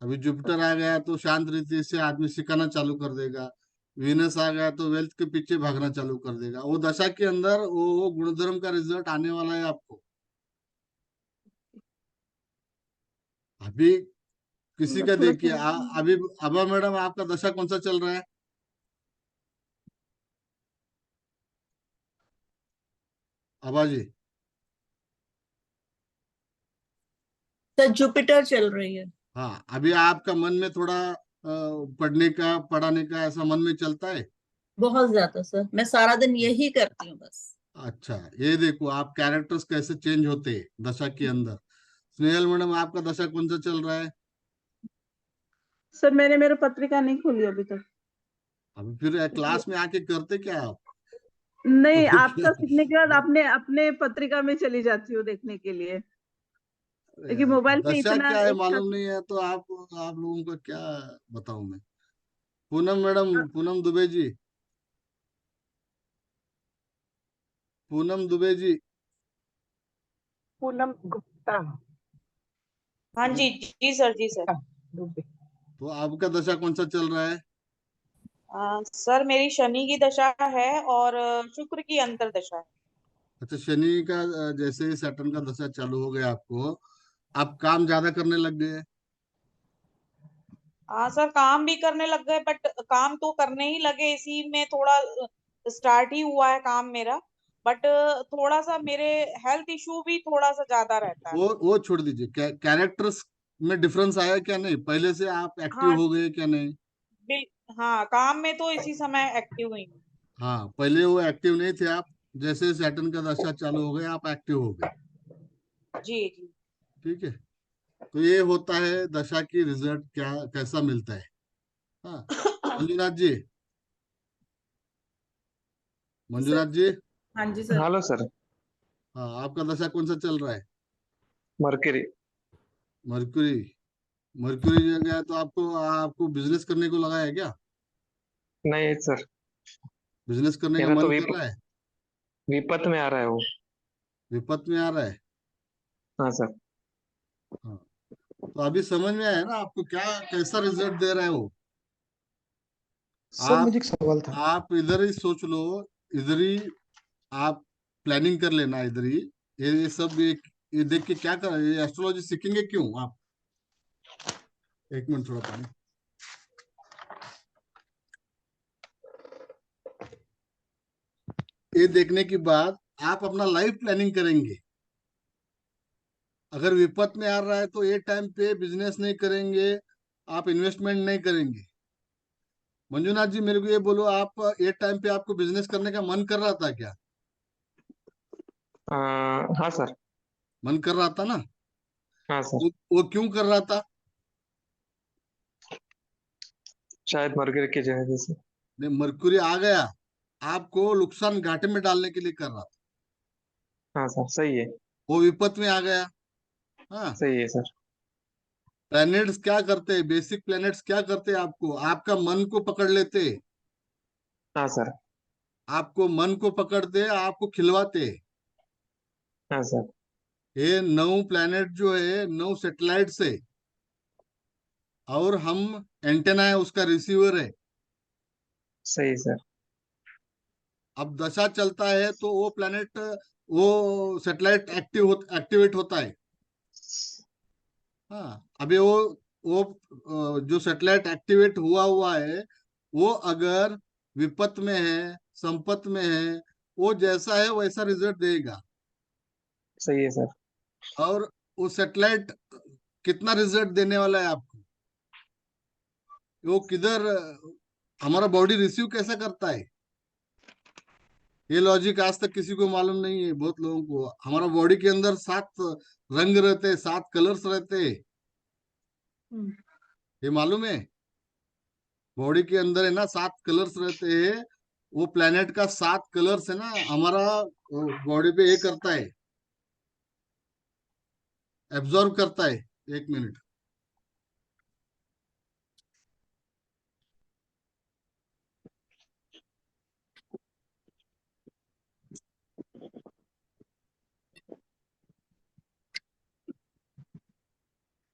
अभी जुपिटर आ गया तो शांत रीति से आदमी सिखाना चालू कर देगा। वीनस आ गया तो वेल्थ के पीछे भागना चालू कर देगा। वो दशा के अंदर वो गुणधर्म का रिजल्ट आने वाला है आपको। अभी किसी का थोड़ा देखिए अभी अबा मैडम आपका दशा कौन सा चल रहा है? अबा जी, सर जुपिटर चल रही है। हाँ, अभी आपका मन में थोड़ा पढ़ने का पढ़ाने का ऐसा मन में चलता है? बहुत ज्यादा सर, मैं सारा दिन यही करती हूँ बस। अच्छा, ये देखो आप कैरेक्टर्स कैसे चेंज होते हैं दशा के अंदर। स्नेहल मैडम आपका दशा कौन सा चल रहा है? सर मैंने मेरा पत्रिका नहीं खोली अभी तक। अभी फिर क्लास में आके करते क्या आप? नहीं, आपका सीखने के बाद अपने अपने पत्रिका में चली जाती हूँ देखने के लिए, अरे क्योंकि यार, मोबाइल पे दशा इतना क्या है एक साथ। मालूम नहीं है तो आप लोगों को क्या बताऊं मैं। पूनम मैडम, पूनम दुबे जी, पूनम दुबे जी। पूनम गुप्ता। हाँ जी जी सर, जी सर। दुबे। तो आपका दशा कौन सा चल रहा है? सर मेरी शनि की दशा है और शुक्र की अंतर्दशा है। अच्छा, शनि का जैसे ही सैटर्न का दशा चालू हो गया आपको, आप काम ज्यादा करने लग गए। हाँ सर, काम भी करने लग गए, बट काम तो करने ही लगे, इसी में थोड़ा स्टार्ट ही हुआ है काम मेरा। बट थोड़ा सा मेरे हेल्थ इशू भी थोड़ा सा ज्यादा रहता है। वो छोड़ दीजिए। कैरेक्टर्स में डिफरेंस आया क्या नहीं? पहले से आप एक्टिव हाँ हो गए क्या नहीं? बिल हाँ, काम में तो इसी समय एक्टिव हुई हूँ। हाँ, पहले वो एक्टिव नहीं थे आप। जैसे सैटर्न का दशा चालू हो गया आप एक्टिव हो गए। जी जी। ठीक है। तो ये होता है दशा की रिजल्ट क्या कैसा मिलता है। हाँ, मंजुनाथ जी, सर। मंजुनाथ जी, हाँ जी सर। Hello sir. हाँ, आपका दशा कौन सा चल रहा है? मरकरी। मर्क्यूरी। मर्क्यूरी जो गया तो आपको आपको बिजनेस करने को लगा है क्या? नहीं सर, बिजनेस करने का मेरा तो मन कर रहा है? विपत में आ रहा है वो। विपत में आ रहा है? हाँ सर। हाँ, तो अभी समझ में आया ना आपको क्या कैसा रिजल्ट दे रहा है वो? सर आप मुझे एक सवाल था। आप इधर ही सोच लो, इधर ही आप प्लानिंग कर लेना इधर ही। ये सब ये देख के क्या कर, ये एस्ट्रोलॉजी सीखेंगे क्यों आप? एक मिनट, थोड़ा पानी। ये देखने के बाद आप अपना लाइफ प्लानिंग करेंगे। अगर विपत में आ रहा है तो ये टाइम पे बिजनेस नहीं करेंगे, आप इन्वेस्टमेंट नहीं करेंगे। मंजुनाथ जी, मेरे को ये बोलो, आप ये टाइम पे आपको बिजनेस करने का मन कर रहा था क्या? हाँ सर। मन कर रहा था ना? हाँ सर। वो क्यों कर रहा था? शायद मरकरी की वजह से। नहीं, मरकुरी आ गया, आपको नुकसान घाटे में डालने के लिए कर रहा था। हाँ सर, सही है। वो विपत में आ गया। हाँ, सही है सर। प्लैनेट्स क्या करते हैं, बेसिक प्लैनेट्स क्या करते हैं, आपको आपका मन को पकड़ लेते हैं। हाँ सर। आपको मन को पकड़ते, आपको खिलवाते। हाँ सर। ये 9 प्लैनेट जो है 9 सैटेलाइट है, और हम एंटेना है, उसका रिसीवर है। सही सर। अब दशा चलता है तो वो प्लैनेट, वो सैटेलाइट एक्टिवेट होता है। हाँ, अभी वो जो सैटेलाइट एक्टिवेट हुआ है, वो अगर विपत में है, संपत में है, वो जैसा है वैसा रिजल्ट देगा। सही है सर। और वो सैटेलाइट कितना रिजल्ट देने वाला है आपको, वो किधर हमारा बॉडी रिसीव कैसा करता है, ये लॉजिक आज तक किसी को मालूम नहीं है। बहुत लोगों को हमारा बॉडी के अंदर 7 रंग रहते हैं, 7 कलर्स रहते हैं, ये मालूम है? बॉडी के अंदर है ना 7 कलर्स रहते हैं। वो प्लेनेट का 7 कलर्स है ना, हमारा बॉडी पे ये करता है, एब्जॉर्ब करता है। एक मिनट।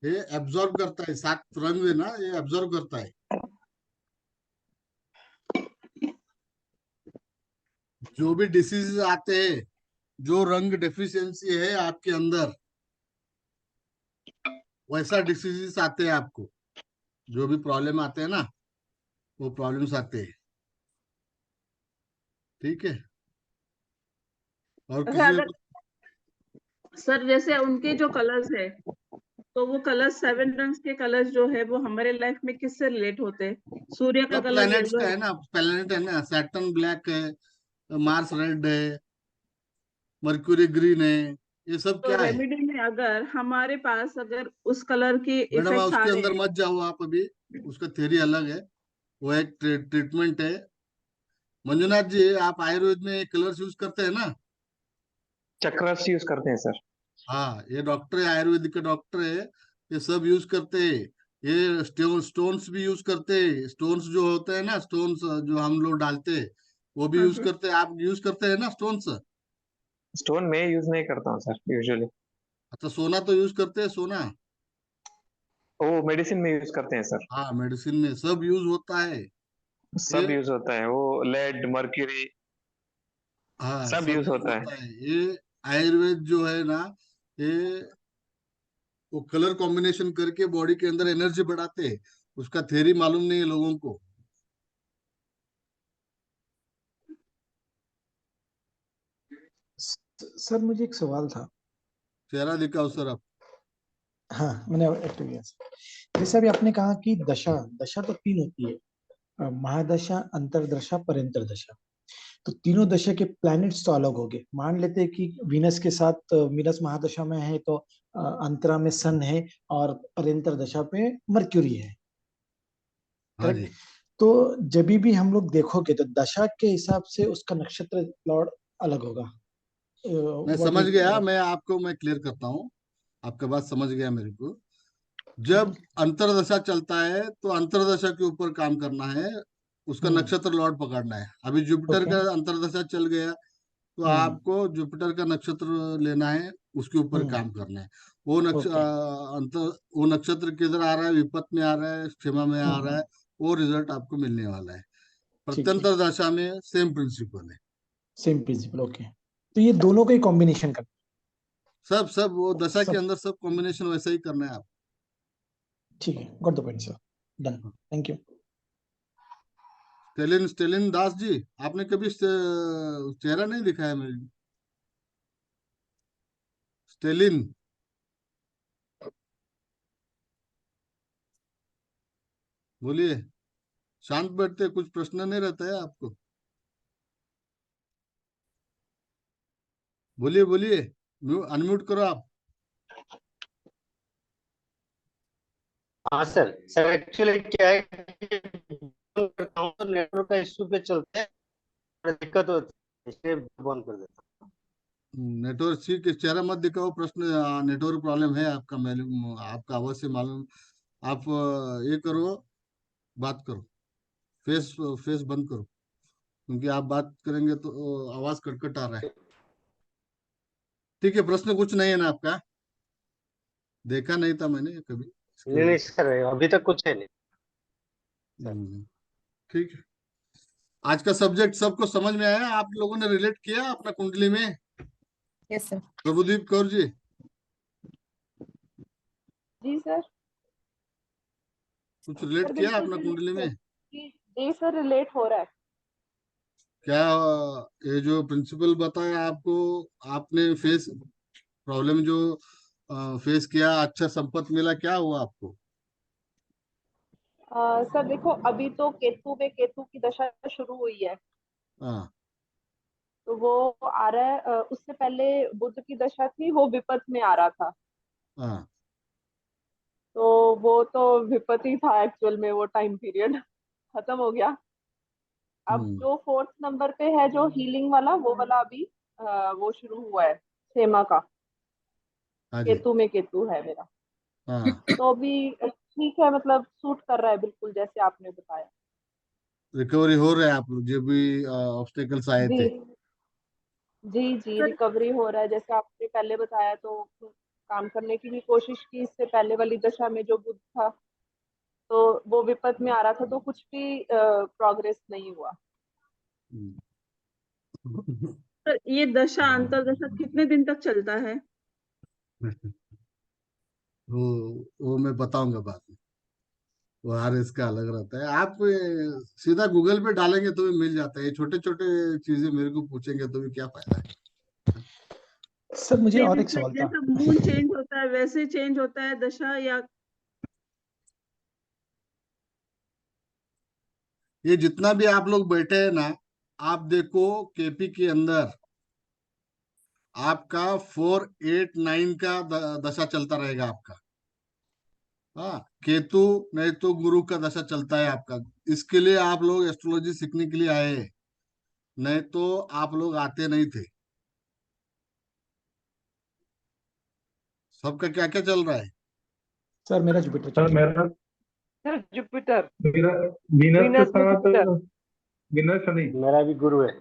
ये एब्जॉर्ब करता है, 7 रंग है ना, ये एब्जॉर्ब करता है। जो भी डिसीज आते हैं, जो रंग डेफिशिएंसी है आपके अंदर, वैसा डिसीजेस आते हैं आपको। जो भी प्रॉब्लम आते हैं ना, वो प्रॉब्लम्स आते हैं। ठीक है। और अच्छा, किसी अगर सर जैसे उनके जो कलर्स है, तो वो कलर्स 7 रंग्स के कलर्स जो है वो हमारे लाइफ में किससे रिलेट होते हैं? सूर्य का सब कलर प्लैनेट्स येलो का है, है ना, प्लैनेट है ना, सैटर्न ब्लैक है, मार्स रेड है, मर्क्यूरी ग्रीन है, ये सब तो क्या है? रेमेडी में अगर हमारे पास अगर उस कलर के मैडम इफेक्ट्स आ उसके रहे अंदर हैं, मत जाओ आप अभी, उसका थ्योरी अलग है, वो एक ट्रीटमेंट है। मंजुनाथ जी, आप आयुर्वेद में कलर्स यूज करते हैं ना? चक्रस यूज करते हैं सर। हाँ, ये डॉक्टर है, आयुर्वेदिक के डॉक्टर है, ये सब यूज करते हैं। ये स्टोन्स भी यूज करते हैं, स्टोन्स जो होते हैं ना, स्टोन्स जो हम लोग डालते हैं, वो भी हाँ यूज जी, करते हैं। आप यूज करते हैं ना स्टोन्स? स्टोन में यूज नहीं करता हूँ सर यूजुअली। अच्छा, सोना तो यूज करते हैं, सोना? वो मेडिसिन में यूज करते हैं सर। हाँ, मेडिसिन में सब यूज होता है ये। सब यूज होता है, वो लेड मर्क्यूरी हाँ, सब सब यूज यूज होता है। होता है ये। आयुर्वेद जो है ना, ये वो कलर कॉम्बिनेशन करके बॉडी के अंदर एनर्जी बढ़ाते हैं। उसका थ्योरी मालूम नहीं है लोगों को। सर मुझे एक सवाल था। चेहरा दिखाओ सर आप। हाँ, मैंने एक्टिव किया सर। जैसे अभी आपने कहा कि दशा दशा तो 3 होती है, महादशा, अंतरदशा, परांतर दशा। तो तीनों दशा के प्लैनेट्स तो अलग हो गए। मान लेते हैं कि वीनस के साथ वीनस महादशा में है तो अंतरा में सन है और परांतर दशा पे मर्क्यूरी है, हाँ करेक्ट? जी, तो जब भी हम लोग देखोगे तो दशा के हिसाब से उसका नक्षत्र लॉर्ड अलग होगा। मैं व्हाट समझ इज गया। मैं क्लियर करता हूँ, आपका बात समझ गया मेरे को। जब अंतरदशा चलता है तो अंतरदशा के ऊपर काम करना है, उसका नक्षत्र लॉर्ड पकड़ना है। अभी जुपिटर ओके। का अंतरदशा चल गया, तो हम्म आपको जुपिटर का नक्षत्र लेना है, उसके ऊपर हम्म काम करना है। वो ओके। वो नक्षत्र किधर आ रहा है, विपत में आ रहा है, क्षमा में आ रहा हम्म, है, वो रिजल्ट आपको मिलने वाला है। ठीक है। प्रत्यंतर दशा में सेम प्रिंसिपल है। Same principle, okay. तो ये दोनों का ही कॉम्बिनेशन कर सब सब वो दशा के सब, अंदर सब कॉम्बिनेशन वैसा ही करना है आप। ठीक है, got the point sir. Done, thank you. Stalin Stalin Das ji, आपने कभी चेहरा नहीं दिखाया मेरे? स्टेलिन, बोलिए। शांत बैठते, कुछ प्रश्न नहीं रहता है आपको? बोलिए बोलिए, अनम्यूट करो आप। हाँ सर, सर एक्चुअली क्या है कि करता हूँ तो नेटवर्क का इशू पे चलते हैं, थोड़ा दिक्कत होती है, इसलिए बंद कर देता नेटवर्क ठीक है, चेहरा मत दिखाओ। प्रश्न नेटवर्क प्रॉब्लम है आपका, मालूम, आपका आवाज से मालूम। आप ये करो, बात करो, फेस फेस बंद करो, क्योंकि आप बात करेंगे तो आवाज कटकट आ रहा है। ठीक है, प्रश्न कुछ नहीं है ना आपका? देखा नहीं था मैंने कभी हूँ। इसके नहीं नहीं वजह सर, अभी तक कुछ है नहीं से। सर। ठीक है। आज का सब्जेक्ट सबको समझ में आया? आप लोगों ने रिलेट किया अपना कुंडली में? Yes sir. प्रभुदीप कौर जी, जी सर। कुछ रिलेट सर किया बिल्कुल अपना रिलेट कुंडली हो, में? जी सर रिलेट हो रहा है। क्या ये जो प्रिंसिपल बताया आपको, आपने फेस प्रॉब्लम जो फेस किया, अच्छा संपत्ति मिला, क्या हुआ आपको? सर देखो, अभी तो केतु में केतु की दशा शुरू हुई है, हाँ तो वो आ रहा है। उससे पहले बुध की दशा थी, वो विपत में आ रहा था। हाँ। तो वो तो विपत ही था एक्चुअल में, वो टाइम पीरियड खत्म हो गया। अब हम्म। जो 4th नंबर पे है, जो हीलिंग वाला, वो वाला अभी वो शुरू हुआ है, सेमा का। हाँ जी। केतु में केतु है मेरा, हाँ, तो अभी ठीक है, मतलब सूट कर रहा है बिल्कुल जैसे आपने बताया। रिकवरी हो रहा है आप लोग जो भी ऑब्स्टेकल्स आए जी थे? जी जी, रिकवरी हो रहा है जैसे आपने पहले बताया। तो काम करने की भी कोशिश की इससे पहले वाली दशा में जो बुध था, तो वो विपद में आ रहा था, तो कुछ भी प्रोग्रेस नहीं हुआ। तो ये दशा अंतरदशा कितने दिन तक चलता है? वो मैं बताऊंगा बाद में। वो हर इसका अलग रहता है। आप सीधा गूगल पे डालेंगे तो भी मिल जाता है। छोटे छोटे चीजें मेरे को पूछेंगे तो भी क्या फायदा है। सर मुझे और एक सवाल था। जैसा मून चेंज होता है वैसे चेंज होता है दशा, या ये जितना भी आप लोग बैठे हैं ना, आप देखो केपी के अंदर आपका 4-8-9 का दशा चलता रहेगा आपका। हाँ, केतु नहीं तो गुरु का दशा चलता है आपका। इसके लिए आप लोग एस्ट्रोलॉजी सीखने के लिए आए हैं, नहीं तो आप लोग आते नहीं थे। सबका क्या क्या चल रहा है? सर मेरा जुपिटर सर मेरा जुपिटर, मेरा वीनस के वीनस में साथ जुपिटर। वीनस शनि। मेरा भी गुरु है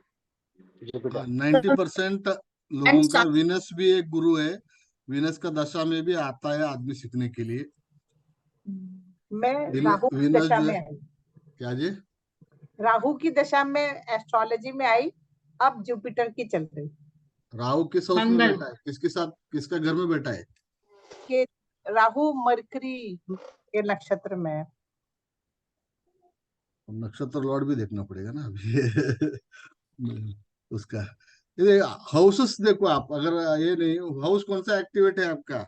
जुपिटर। 90% लोगों का वीनस भी एक गुरु है। वीनस का दशा में भी आता है आदमी सीखने के लिए। मैं राहु की वीनस दशा जो में है, आई, क्या जी? राहु की दशा में एस्ट्रोलॉजी में आई, अब जुपिटर की चल रही। राहु किस हाउस में मंगल। बैठा है? किसके साथ, किसका घर में बैठा है? के राहु मरकरी के नक्षत्र में है। नक्षत्र लॉर्ड भी देखना पड़ेगा ना अभी उसका। ये हाउसेस देखो आप, अगर ये नहीं, हाउस कौन सा एक्टिवेट है आपका?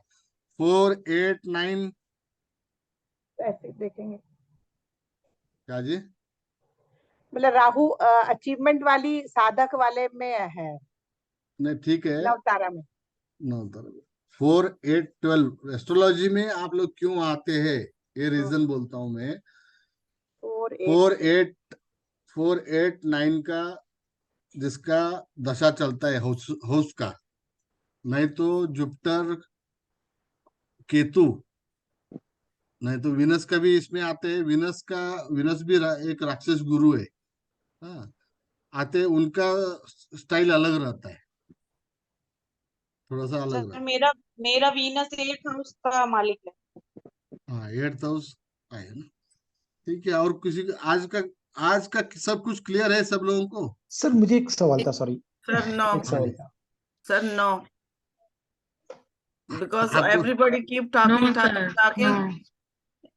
4-8-9 ऐसे देखेंगे, क्या जी? मतलब राहु अचीवमेंट वाली साधक वाले में है, नहीं ठीक है, नवतारा में। 4-8-12 एस्ट्रोलॉजी में आप लोग क्यों आते हैं, ये रीजन बोलता हूं मैं। 4-8-9 का जिसका दशा चलता है हाउस का, नहीं तो जुपिटर केतु, नहीं तो विनस का भी इसमें आते हैं। विनस भी एक राक्षस गुरु है। हाँ, आते उनका स्टाइल अलग रहता है, थोड़ा सा अलग रहता सर है। मेरा मेरा वीनस 8 हाउस का मालिक है। हाँ, 8th हाउस है ना। ठीक है, और किसी आज का सब कुछ क्लियर है सब लोगों को? सर मुझे एक सवाल था, सॉरी सर नो, एक सवाल था। sir, no, because आपको everybody keep talking, No, talking, sir. talking. No.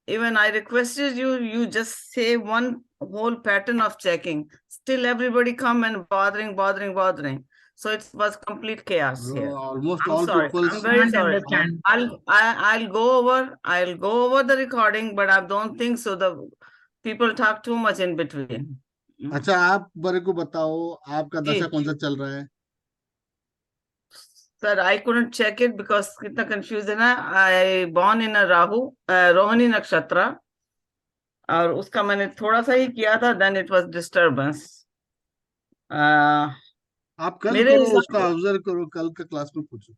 Even I requested you, you just say one whole pattern of checking. Still everybody come and bothering. So it was complete chaos here. almost I'm all sorry. people I'm very Can't sorry. understand. I'll go over the recording, but I don't think so. The people talk too much in between. अच्छा, आप मेरे को बताओ आपका जी। दशा कौन सा चल रहा है? Sir, I couldn't check it because कितना confusion है. I born in a Rohini नक्षत्र, और उसका मैंने थोड़ा सा ही किया था, then it was disturbance. आप कल मेरे करो, हिसाब उसका ऑब्जर्व करो, कल का क्लास में पूछो।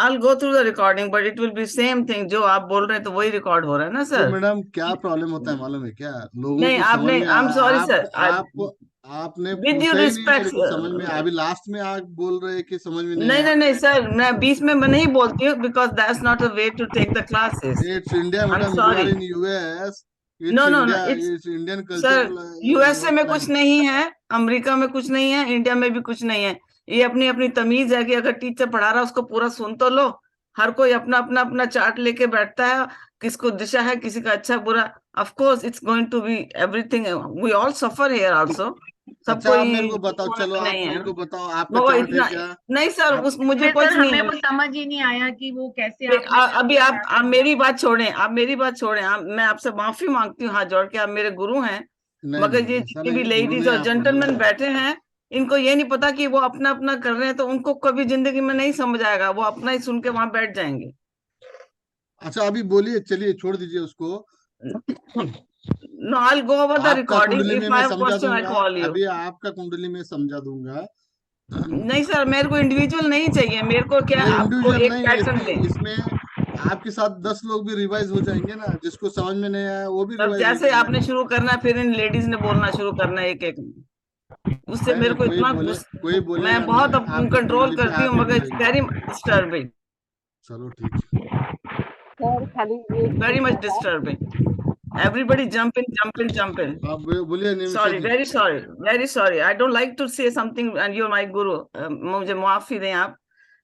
I'll go through the recording, but it will be same thing. जो आप बोल रहे हैं तो वही रिकॉर्ड हो रहा है ना तो सर? मैडम क्या प्रॉब्लम होता है मालूम है क्या? लोगों नहीं, को समझ आपने, में I'm sorry sir. आपने With पूछा due ही नहीं respect, मेरे को समझ में। अभी लास्ट में आप बोल रहे हैं कि समझ में नहीं आया। नहीं सर, मैं बीच में मैं नहीं बोलती हूँ, because that's not a way to take the classes. It's India I'm madam, you are sorry. In US. No, it's no, India, it's it's Indian sir, culture. USA में कुछ नहीं है, अमेरिका में कुछ नहीं है, इंडिया में भी कुछ नहीं है। ये अपनी अपनी तमीज है कि अगर टीचर पढ़ा रहा है उसको पूरा सुन तो लो। हर कोई अपना अपना अपना चार्ट लेके बैठता है, किसको दिशा है, किसी का अच्छा बुरा। Of course it's going to be everything, we all suffer here also. सब अच्छा, आप कोई मेरे को बताओ, चलो आप नहीं है मेरे को बताओ आपका वो चार्ट है इतना। क्या? नहीं सर, उस मुझे इसलिए कुछ सर नहीं हमें है। वो समझ ही नहीं आया कि वो कैसे आपने अभी आप मेरी बात छोड़ें, मैं आपसे माफी मांगती हूँ हाथ जोड़ के, आप मेरे गुरु हैं। नहीं मगर नहीं, ये ऐसा जितनी भी नहीं, गुरु लेडीज नहीं और आप, जेंटलमैन गुरु। बैठे हैं, इनको ये नहीं पता कि वो अपना अपना कर रहे हैं, तो उनको कभी जिंदगी में नहीं समझ आएगा। वो अपना ही सुन के वहां बैठ जाएंगे। अच्छा, अभी बोलिए, चलिए छोड़ दीजिए उसको। No, I'll go over the आपका recording. कुंडली If में I मैं have समझा question, I दूंगा। call you. अभी आपका कुंडली में समझा दूंगा। नहीं सर, मेरे को इंडिविजुअल नहीं चाहिए। मेरे को क्या, नहीं, आपको इंडिविजुअल एक नहीं, पैटर्न दें। इसमें आपके साथ 10 लोग भी रिवाइज हो जाएंगे ना। जिसको समझ में नहीं आया वो भी अब रिवाइज हो जैसे जाएगा। आपने शुरू करना है, फिर इन लेडीज ने बोलना शुरू करना है एक एक। उससे नहीं मेरे नहीं, को कोई इतना कोई मैं बोलेगा बहुत नहीं, आपका कंट्रोल कुंडली पे करती आप हूँ, ही मगर बोलेंगे। Very disturbing. चलो ठीक है। सर खाली एक Very much पूछना था। disturbing. Everybody jump in, jump in, jump in. आप बोलिए Nimisha Sorry, ji. very sorry, very sorry. I don't like to say something and you're my guru. मुझे माफी दें आप,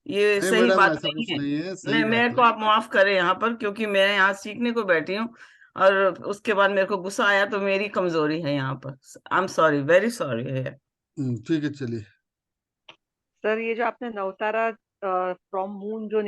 ये नहीं सही मैडम, बात ऐसा नहीं कुछ है। नहीं है, सही नहीं, बात मेरे है। को आप माफ करें यहाँ पर, क्योंकि मैं यहाँ सीखने को बैठी हूँ और उसके बाद मेरे को गुस्सा आया, तो मेरी कमजोरी है यहाँ पर। I am sorry, very sorry है। ठीक है, चलिए। सर ये जो आपने नवतारा फ्रॉम मून जो